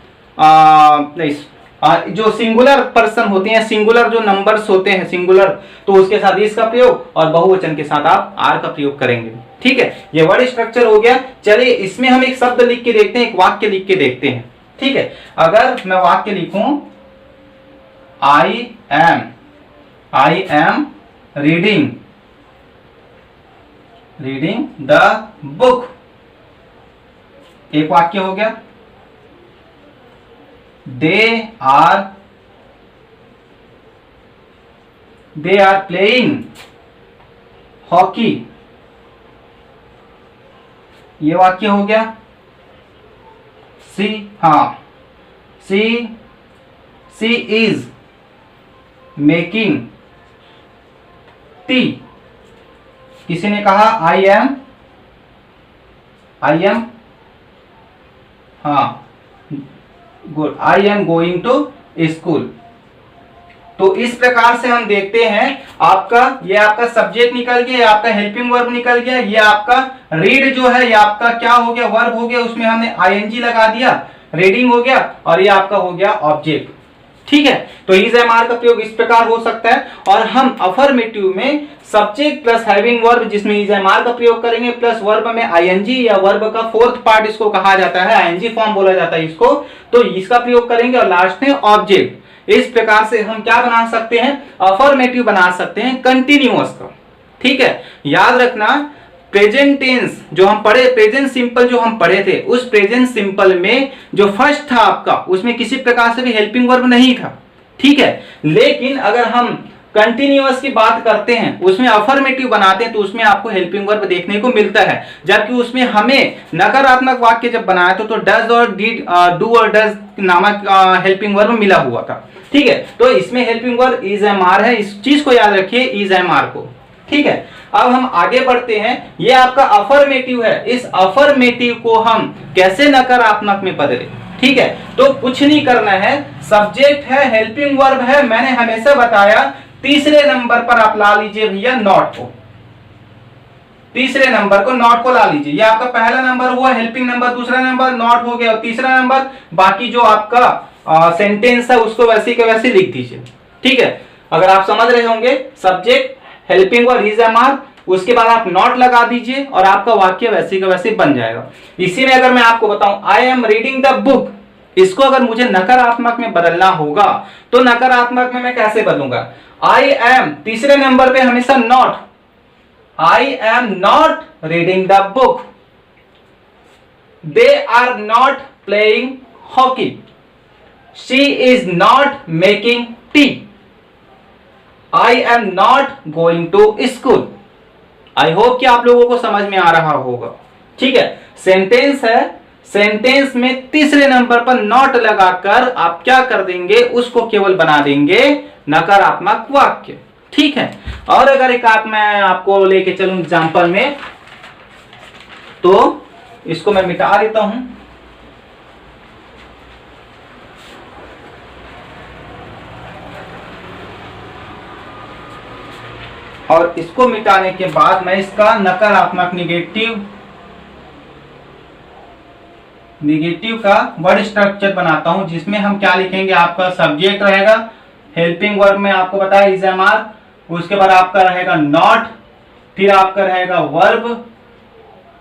जो सिंगुलर पर्सन होते हैं, सिंगुलर जो नंबर्स होते हैं सिंगुलर, तो उसके साथ इसका प्रयोग, और बहुवचन के साथ आप आर का प्रयोग करेंगे। ठीक है, ये वर्ड स्ट्रक्चर हो गया। चलिए इसमें हम एक शब्द लिख के देखते हैं, एक वाक्य लिख के देखते हैं। ठीक है, अगर मैं वाक्य लिखूं I am reading the book, एक वाक्य हो गया। दे आर प्लेइंग हॉकी, ये वाक्य हो गया। सी इज मेकिंग टी, किसी ने कहा I am, good, I am going to school. तो इस प्रकार से हम देखते हैं ये आपका सब्जेक्ट निकल गया, ये आपका हेल्पिंग वर्ब निकल गया, ये आपका रीड जो है ये आपका क्या हो गया? वर्ब हो गया, उसमें हमने ING लगा दिया, रीडिंग हो गया, और ये आपका हो गया ऑब्जेक्ट। ठीक है, तो इज एम आर का प्रयोग इस प्रकार हो सकता है। और हम अफर्मेटिव में सब्जेक्ट प्लस हैविंग वर्ब, जिसमें इज एम आर का प्रयोग करेंगे, प्लस वर्ब में ING या वर्ब का फोर्थ पार्ट इसको कहा जाता है, ING फॉर्म बोला जाता है इसको, तो इसका प्रयोग करेंगे, और लास्ट में ऑब्जेक्ट। इस प्रकार से हम क्या बना सकते हैं, अफर्मेटिव बना सकते हैं कंटिन्यूअस का। ठीक है, याद रखना प्रेजेंट टेंस जो हम पढ़े, प्रेजेंट सिंपल जो हम पढ़े थे, उस प्रेजेंट सिंपल में जो फर्स्ट था आपका, उसमें किसी प्रकार से भी हेल्पिंग वर्ब नहीं था। ठीक है, लेकिन अगर हम कंटिन्यूअस की बात करते हैं, उसमें अफर्मेटिव बनाते हैं, तो उसमें आपको हेल्पिंग वर्ब देखने को मिलता है। जबकि उसमें हमें नकारात्मक वाक्य जब बनाया तो डज और डिड, डू और डज नामक हेल्पिंग वर्ब मिला हुआ था। ठीक है, तो इसमें helping verb is am are है, इस चीज को याद रखिए, इज एम आर को। ठीक है, अब हम आगे बढ़ते हैं। ये आपका अफर्मेटिव है, इस अफर्मेटिव को हम कैसे नकारात्मक में बदले। ठीक है, तो कुछ नहीं करना है, सब्जेक्ट है, हेल्पिंग वर्ब है, मैंने हमेशा बताया तीसरे नंबर पर आप ला लीजिए भैया नॉट को, तीसरे नंबर को नॉट को ला लीजिए। ये आपका पहला नंबर हुआ हेल्पिंग नंबर, दूसरा नंबर नॉट हो गया, और तीसरा नंबर बाकी जो आपका सेंटेंस है उसको वैसे के वैसे लिख दीजिए। ठीक है, अगर आप समझ रहे होंगे, subject helping verb is am are, उसके बाद आप नॉट लगा दीजिए और आपका वाक्य वैसे का वैसे बन जाएगा। इसी में अगर मैं आपको बताऊं I am reading the book, इसको अगर मुझे नकारात्मक में बदलना होगा तो नकारात्मक में मैं कैसे बदलूंगा, आई एम तीसरे नंबर पे हमेशा not, I am not reading the book, they are not playing hockey, she is not making tea, I am not going to school. I hope कि आप लोगों को समझ में आ रहा होगा। ठीक है, सेंटेंस है, सेंटेंस में तीसरे नंबर पर नॉट लगाकर आप क्या कर देंगे, उसको केवल बना देंगे नकारात्मक वाक्य। ठीक है, और अगर एक मैं आपको लेके चलूं एग्जांपल में, तो इसको मैं मिटा देता हूं। और इसको मिटाने के बाद मैं इसका नकारात्मक निगेटिव का वर्ड स्ट्रक्चर बनाता हूं, जिसमें हम क्या लिखेंगे, आपका सब्जेक्ट रहेगा, हेल्पिंग वर्ब में आपको बताया इज एम आर, उसके बाद आपका रहेगा नॉट, फिर आपका रहेगा वर्ब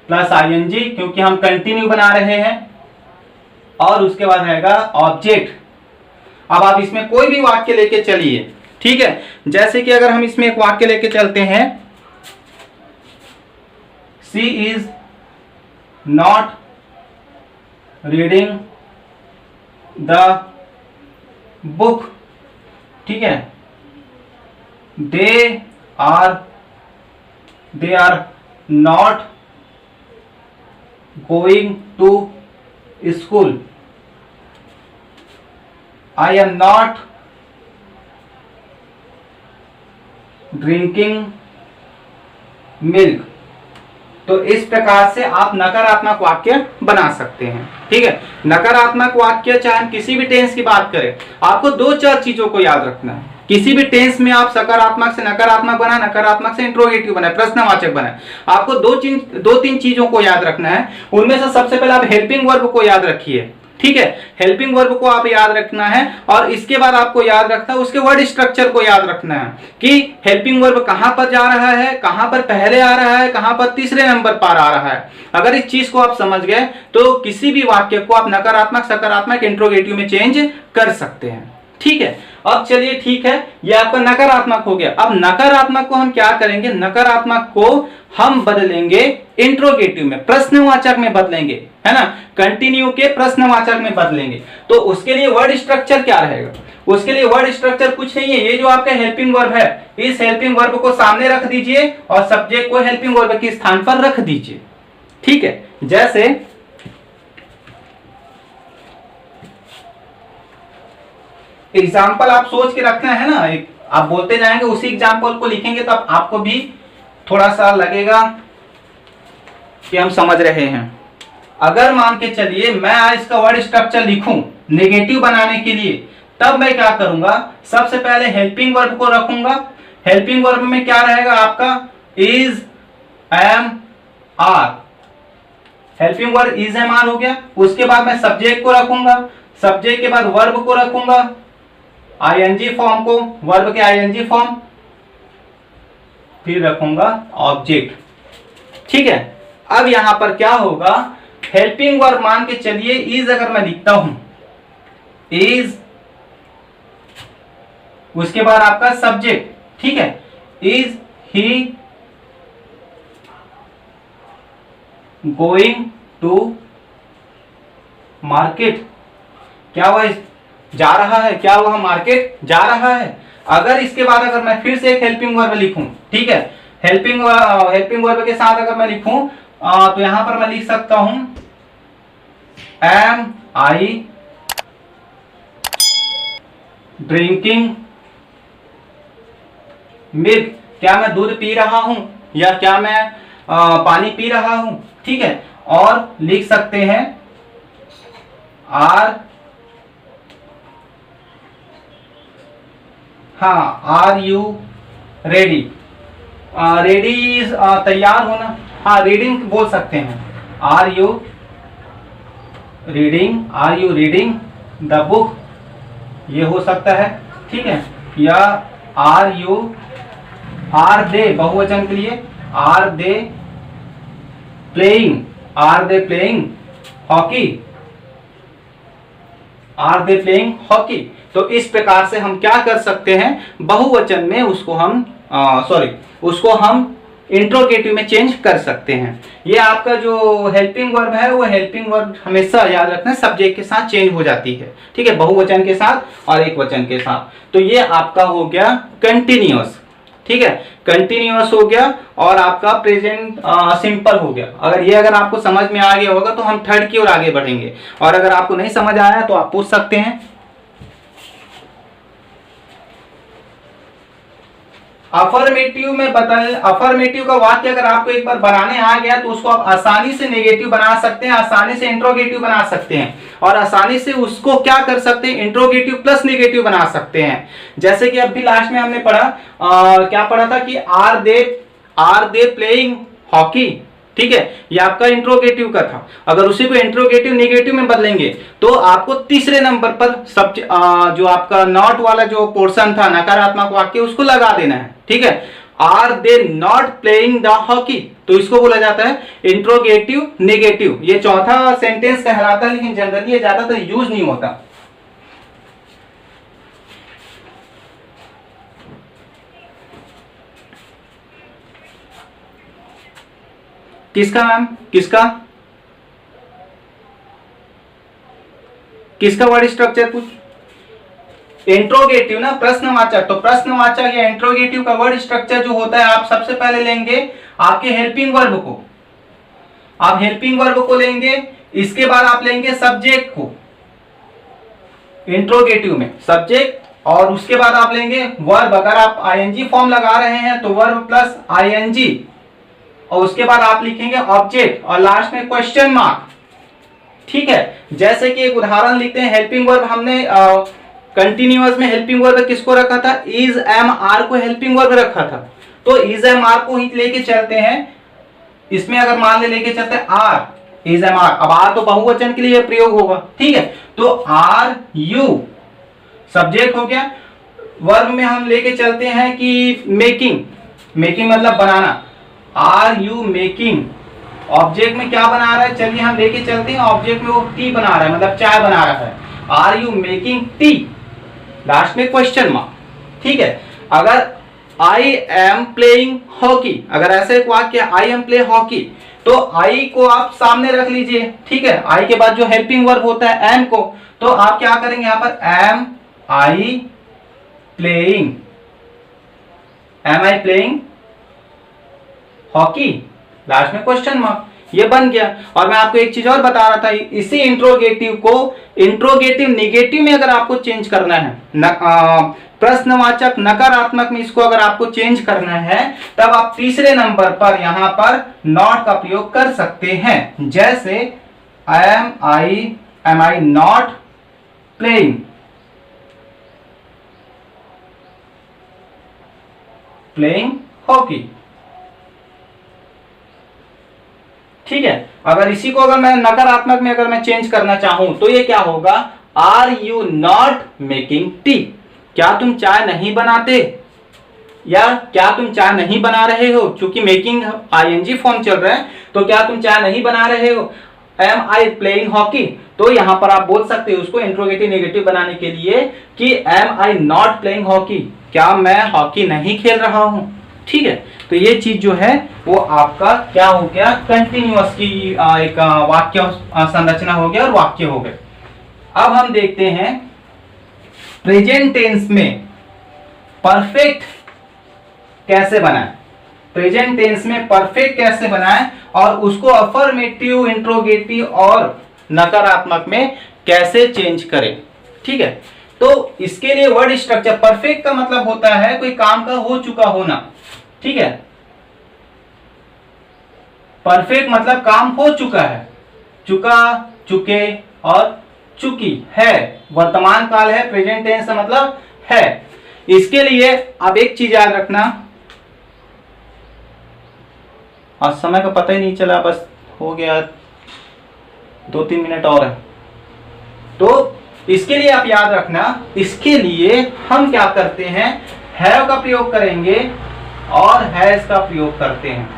प्लस आईएनजी क्योंकि हम कंटिन्यू बना रहे हैं, और उसके बाद रहेगा ऑब्जेक्ट। अब आप इसमें कोई भी वाक्य लेके चलिए। ठीक है, जैसे कि अगर हम इसमें एक वाक्य लेके चलते हैं, she is not reading the book. ठीक है, they are not going to school, I am not drinking milk. तो इस प्रकार से आप नकारात्मक वाक्य बना सकते हैं। ठीक है, नकारात्मक वाक्य चाहे हम किसी भी टेंस की बात करें, आपको 2-4 चीजों को याद रखना है। किसी भी टेंस में आप सकारात्मक से नकारात्मक बनाए, नकारात्मक से इंट्रोगेटिव बनाए, प्रश्नवाचक बनाए, आपको 2-3 चीजों को याद रखना है। उनमें से सबसे पहले आप हेल्पिंग वर्ब को याद रखिए। ठीक है, हेल्पिंग वर्ब को आप याद रखना है, और इसके बाद आपको याद रखना है उसके वर्ड स्ट्रक्चर को याद रखना है कि हेल्पिंग वर्ब कहां पर जा रहा है, कहां पर पहले आ रहा है, कहां पर तीसरे नंबर पर आ रहा है। अगर इस चीज को आप समझ गए तो किसी भी वाक्य को आप नकारात्मक, सकारात्मक, इंट्रोगेटिव में चेंज कर सकते हैं। ठीक है, अब चलिए ठीक है, ये आपका नकारात्मक हो गया। अब नकारात्मक को हम क्या करेंगे, नकारात्मक को हम बदलेंगे इंट्रोगेटिव में, प्रश्नवाचक में बदलेंगे, है ना, कंटिन्यू के प्रश्नवाचक में बदलेंगे। तो उसके लिए वर्ड स्ट्रक्चर क्या रहेगा, उसके लिए वर्ड स्ट्रक्चर कुछ नहीं है, ये जो आपका हेल्पिंग वर्ब है, इस हेल्पिंग वर्ब को सामने रख दीजिए और सब्जेक्ट को हेल्पिंग वर्ब के स्थान पर रख दीजिए। ठीक है, जैसे एग्जाम्पल आप सोच के रखना है ना, आप बोलते जाएंगे, उसी एग्जाम्पल को लिखेंगे तो आपको भी थोड़ा सा लगेगा कि हम समझ रहे हैं। अगर मान के चलिए मैं इसका वर्ड स्ट्रक्चर लिखूं नेगेटिव बनाने के लिए, तब मैं क्या करूंगा, सबसे पहले हेल्पिंग वर्ब को रखूंगा। हेल्पिंग वर्ब में क्या रहेगा आपका, is am are, helping verb is am are हो गया। उसके बाद मैं सब्जेक्ट को रखूंगा, सब्जेक्ट के बाद वर्ब को रखूंगा, आईएनजी फॉर्म को, वर्ब के आईएनजी फॉर्म, फिर रखूंगा ऑब्जेक्ट। ठीक है, अब यहां पर क्या होगा, हेल्पिंग वर्ब मान के चलिए इज अगर मैं लिखता हूं, इज उसके बाद आपका सब्जेक्ट, ठीक है, is he going to market, क्या वह जा रहा है, क्या वह मार्केट जा रहा है। अगर इसके बाद अगर मैं फिर से एक हेल्पिंग वर्ब लिखूं, ठीक है, हेल्पिंग वर्ब के साथ अगर मैं लिखूं तो यहां पर मैं लिख सकता हूं एम आई ड्रिंकिंग मिल्क, क्या मैं दूध पी रहा हूं या क्या मैं पानी पी रहा हूं, ठीक है। और लिख सकते हैं आर यू रेडी, रेडी इज तैयार होना, हाँ रीडिंग बोल सकते हैं, are you reading the book, ये हो सकता है, ठीक है। या आर दे बहुवचन के लिए आर दे प्लेइंग हॉकी। तो इस प्रकार से हम क्या कर सकते हैं, बहुवचन में उसको हम इंट्रोगेटिव में चेंज कर सकते हैं। ये आपका जो हेल्पिंग वर्ब है वो हेल्पिंग वर्ब हमेशा याद रखना सब्जेक्ट के साथ चेंज हो जाती है, ठीक है, बहुवचन के साथ और एक वचन के साथ। तो ये आपका हो गया कंटिन्यूअस, ठीक है, कंटिन्यूअस हो गया और आपका प्रेजेंट सिंपल हो गया। अगर आपको समझ में आ गया होगा तो हम थर्ड की ओर आगे बढ़ेंगे, और अगर आपको नहीं समझ आया तो आप पूछ सकते हैं। अफर्मेटिव का वाक्य अगर आपको एक बार बनाने आ गया तो उसको आप आसानी से नेगेटिव बना सकते हैं, आसानी से इंट्रोगेटिव बना सकते हैं, और आसानी से उसको क्या कर सकते हैं, इंट्रोगेटिव प्लस नेगेटिव बना सकते हैं। जैसे कि अभी लास्ट में हमने पढ़ा क्या पढ़ा था कि आर दे प्लेइंग हॉकी, ठीक है, ये आपका इंट्रोगेटिव का था। अगर उसी को इंट्रोगेटिव नेगेटिव में बदलेंगे तो आपको तीसरे नंबर पर जो आपका नॉट वाला जो पोर्शन था नकारात्मक वाक्य उसको लगा देना है, ठीक है। Are they not playing the hockey, तो इसको बोला जाता है इंट्रोगेटिव नेगेटिव। ये चौथा सेंटेंस कहलाता है, लेकिन जनरली ये ज्यादातर यूज नहीं होता। किसका मैम, किसका वर्ड स्ट्रक्चर पूछ, इंट्रोगेटिव ना, प्रश्नवाचक। तो प्रश्नवाचक या इंट्रोगेटिव का वर्ड स्ट्रक्चर जो होता है, आप सबसे पहले लेंगे आपके हेल्पिंग वर्ब को, आप हेल्पिंग वर्ब को लेंगे, इसके बाद आप लेंगे सब्जेक्ट को इंट्रोगेटिव में, सब्जेक्ट, और उसके बाद आप लेंगे वर्ब। अगर आप आईएनजी फॉर्म लगा रहे हैं तो वर्ब प्लस आईएनजी, और उसके बाद आप लिखेंगे ऑब्जेक्ट और लास्ट में क्वेश्चन मार्क, ठीक है। जैसे कि एक उदाहरण लिखते हैं, हेल्पिंग वर्ब हमने कंटिन्यूअस में हेल्पिंग वर्ब किसको रखा था, इज एम आर को हेल्पिंग वर्ब रखा था। तो इज एम आर को ही लेके चलते हैं, इसमें अगर मान लेके चलते हैं आर, इज एम आर, अब आर तो बहुवचन के लिए प्रयोग होगा, ठीक है। तो आर यू सब्जेक्ट हो गया। वर्ब में हम लेके चलते हैं कि मेकिंग मतलब बनाना, आर यू मेकिंग। ऑब्जेक्ट में क्या बना रहा है, चलिए हम लेके चलते हैं, ऑब्जेक्ट में वो टी बना रहा है, मतलब चाय बना रहा है, are you making tea, last में क्वेश्चन मार्क, ठीक है। अगर आई एम प्लेइंग हॉकी, अगर ऐसे एक वाक्य आई एम प्ले हॉकी, तो आई को आप सामने रख लीजिए, ठीक है। आई के बाद जो हेल्पिंग वर्ब होता है एम को, तो आप क्या करेंगे यहां पर am I playing hockey, last में क्वेश्चन मार्क, ये बन गया। और मैं आपको एक चीज और बता रहा था, इसी इंट्रोगेटिव को इंट्रोगेटिव नेगेटिव में अगर आपको चेंज करना है, प्रश्नवाचक नकारात्मक में इसको अगर आपको चेंज करना है, तब आप तीसरे नंबर पर यहां पर नॉट का प्रयोग कर सकते हैं। जैसे am I not playing hockey, ठीक है। अगर इसी को अगर मैं नकारात्मक में अगर मैं चेंज करना चाहूं तो ये क्या होगा, are you not making tea, क्या तुम चाय नहीं बनाते, या क्या तुम चाय नहीं बना रहे हो। चूंकि मेकिंग आईएनजी फॉर्म चल रहा है, तो क्या तुम चाय नहीं बना रहे हो। एम आई प्लेइंग हॉकी, तो यहां पर आप बोल सकते हो उसको इंट्रोगेटिव नेगेटिव बनाने के लिए कि am I not playing hockey, क्या मैं हॉकी नहीं खेल रहा हूं। ठीक है, तो ये चीज जो है वो आपका क्या हो गया, कंटिन्यूअस की एक वाक्य संरचना हो गया और वाक्य हो गए। अब हम देखते हैं प्रेजेंट टेंस में परफेक्ट कैसे बनाएं, प्रेजेंट टेंस में परफेक्ट कैसे बनाएं और उसको अफर्मेटिव, इंट्रोगेटिव और नकारात्मक में कैसे चेंज करें। ठीक है, तो इसके लिए वर्ड स्ट्रक्चर, परफेक्ट का मतलब होता है कोई काम का हो चुका होना। ठीक है, परफेक्ट मतलब काम हो चुका है, चुका, चुके और चुकी है, वर्तमान काल है, प्रेजेंट टेंस का मतलब है। इसके लिए अब एक चीज याद रखना, आज समय का पता ही नहीं चला, बस हो गया 2-3 मिनट और है। तो इसके लिए आप याद रखना, इसके लिए हम क्या करते हैं, हैव का प्रयोग करेंगे और हैज का प्रयोग करते हैं,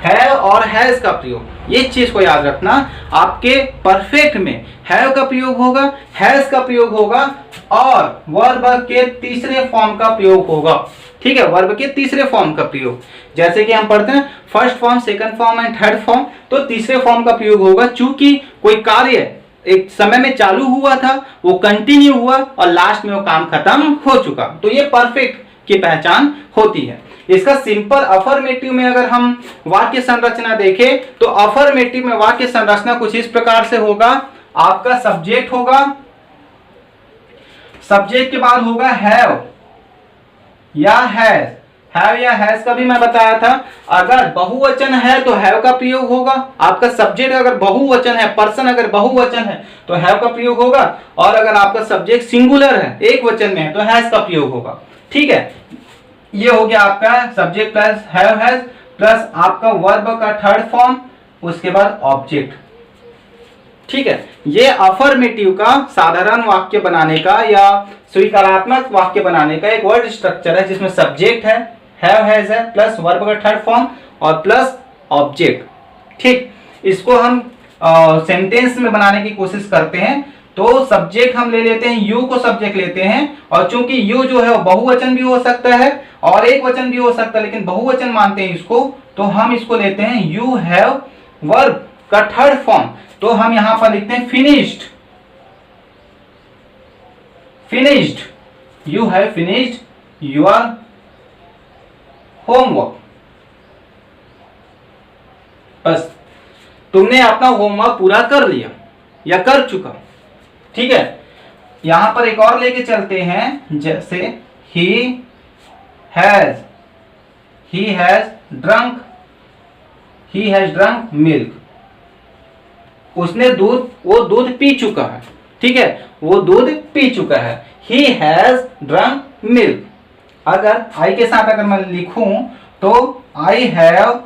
हैव और हैज का प्रयोग, ये चीज को याद रखना। आपके परफेक्ट में हैव का प्रयोग होगा, हैज का प्रयोग होगा और वर्ब के तीसरे फॉर्म का प्रयोग होगा। ठीक है, वर्ब के तीसरे फॉर्म का प्रयोग, जैसे कि हम पढ़ते हैं first form, second form and third form, तो तीसरे फॉर्म का प्रयोग होगा। चूंकि कोई कार्य एक समय में चालू हुआ था, वो कंटिन्यू हुआ और लास्ट में वो काम खत्म हो चुका, तो ये परफेक्ट की पहचान होती है। इसका सिंपल अफर्मेटिव में अगर हम वाक्य संरचना देखें तो अफर्मेटिव में वाक्य संरचना कुछ इस प्रकार से होगा, आपका सब्जेक्ट होगा, सब्जेक्ट के बाद होगा हैव या हैज, हैव या हैज का भी मैं बताया था। अगर बहुवचन है तो हैव का प्रयोग होगा, आपका सब्जेक्ट अगर बहुवचन है, पर्सन अगर बहुवचन है तो हैव का प्रयोग होगा, और अगर आपका सब्जेक्ट सिंगुलर है, एक वचन में है, तो हैज का प्रयोग होगा। ठीक है, ये हो गया आपका subject plus have has plus आपका वर्ब का थर्ड फॉर्म, उसके बाद ऑब्जेक्ट। ठीक है, ये अफर्मेटिव का साधारण वाक्य बनाने का या स्वीकारात्मक वाक्य बनाने का एक वर्ड स्ट्रक्चर है, जिसमें सब्जेक्ट है, हैव हैज है, प्लस वर्ब का थर्ड फॉर्म और प्लस ऑब्जेक्ट। ठीक, इसको हम सेंटेंस में बनाने की कोशिश करते हैं, तो सब्जेक्ट हम ले लेते हैं, यू को सब्जेक्ट लेते हैं, और चूंकि यू जो है वो बहुवचन भी हो सकता है और एक वचन भी हो सकता है, लेकिन बहुवचन मानते हैं इसको, तो हम इसको लेते हैं यू हैव वर्ब का थर्ड फॉर्म, तो हम यहां पर लिखते हैं finished, finished, you have finished your homework. बस तुमने अपना होमवर्क पूरा कर लिया या कर चुका। ठीक है, यहां पर एक और लेके चलते हैं, जैसे he has drunk, he has drunk milk, उसने दूध, वो दूध पी चुका है। ठीक है, वो दूध पी चुका है, ही हैज ड्रंक मिल्क। अगर आई के साथ अगर मैं लिखूं तो I have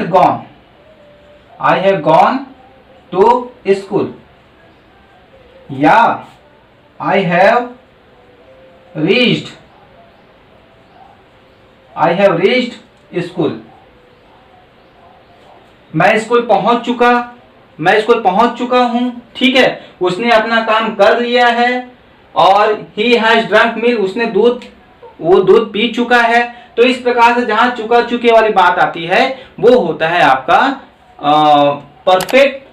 gone, I have gone to school, या आई हैव रीच्ड स्कूल, मैं स्कूल पहुंच चुका हूं। ठीक है, उसने अपना काम कर लिया है, और ही हैज ड्रंक मिल्क, उसने वो दूध पी चुका है। तो इस प्रकार से जहां चुका चुके वाली बात आती है वो होता है आपका perfect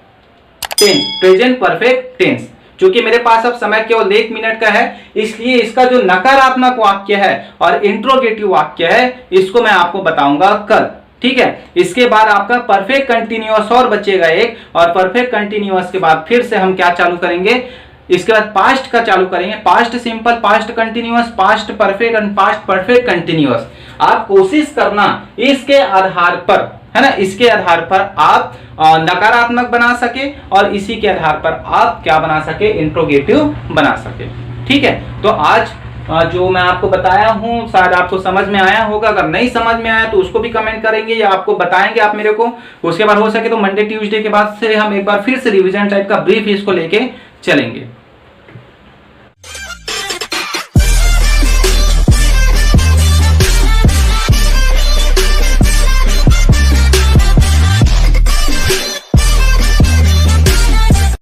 tense, present perfect tense. चूंकि मेरे पास अब समय केवल 1 मिनट का है, इसलिए इसका जो नकारात्मक वाक्य है और इंट्रोगेटिव वाक्य है, इसको मैं आपको बताऊंगा कल। ठीक है, इसके बाद आपका परफेक्ट कंटिन्यूअस और बचेगा एक, और परफेक्ट कंटिन्यूअस के बाद फिर से हम क्या चालू करेंगे, इसके बाद पास्ट का चालू करेंगे, past simple, past continuous, past perfect and past perfect continuous. आप कोशिश करना इसके आधार पर, है ना, इसके आधार पर आप नकारात्मक बना सके, और इसी के आधार पर आप क्या बना सके, इंट्रोगेटिव बना सके। ठीक है, तो आज जो मैं आपको बताया हूं शायद आपको समझ में आया होगा। अगर नहीं समझ में आया तो उसको भी कमेंट करेंगे या आपको बताएंगे आप मेरे को। उसके बाद हो सके तो मंडे ट्यूसडे के बाद से हम एक बार फिर से रिवीजन टाइप का ब्रीफ इसको लेके चलेंगे।